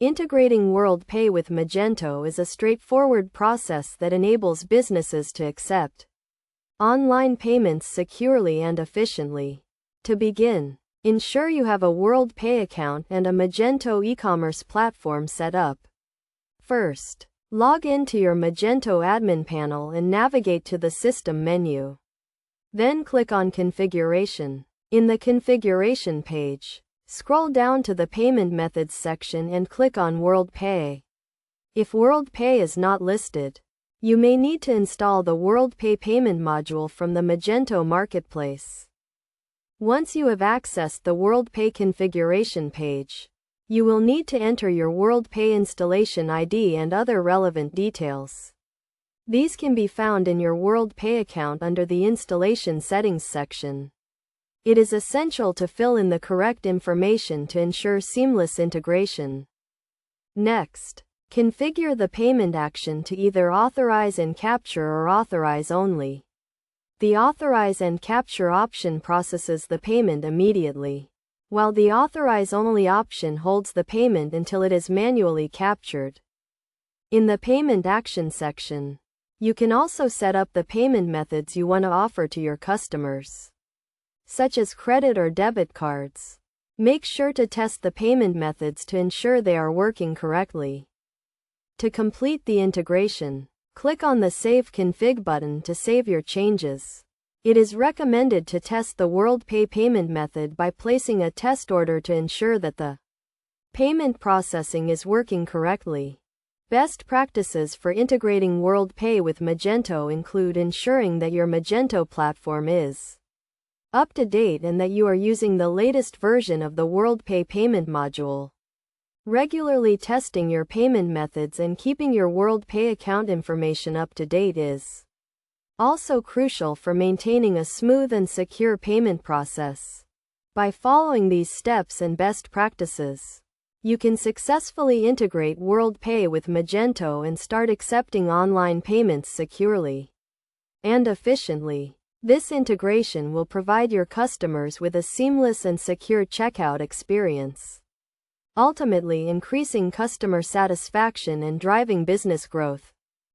Integrating WorldPay with Magento is a straightforward process that enables businesses to accept online payments securely and efficiently. To begin, ensure you have a WorldPay account and a Magento e-commerce platform set up. First, log into your Magento admin panel and navigate to the System menu. Then click on Configuration. In the Configuration page, scroll down to the Payment Methods section and click on WorldPay. If WorldPay is not listed, you may need to install the WorldPay payment module from the Magento marketplace. Once you have accessed the WorldPay configuration page, you will need to enter your WorldPay installation ID and other relevant details. These can be found in your WorldPay account under the Installation Settings section. It is essential to fill in the correct information to ensure seamless integration. Next, configure the payment action to either authorize and capture or authorize only. The Authorize and Capture option processes the payment immediately, while the Authorize Only option holds the payment until it is manually captured. In the Payment Action section, you can also set up the payment methods you want to offer to your customers, such as credit or debit cards. Make sure to test the payment methods to ensure they are working correctly. To complete the integration, click on the Save Config button to save your changes. It is recommended to test the WorldPay payment method by placing a test order to ensure that the payment processing is working correctly. Best practices for integrating WorldPay with Magento include ensuring that your Magento platform is up to date and that you are using the latest version of the WorldPay payment module. Regularly testing your payment methods and keeping your WorldPay account information up to date is also crucial for maintaining a smooth and secure payment process. By following these steps and best practices, you can successfully integrate WorldPay with Magento and start accepting online payments securely and efficiently. This integration will provide your customers with a seamless and secure checkout experience, ultimately increasing customer satisfaction and driving business growth.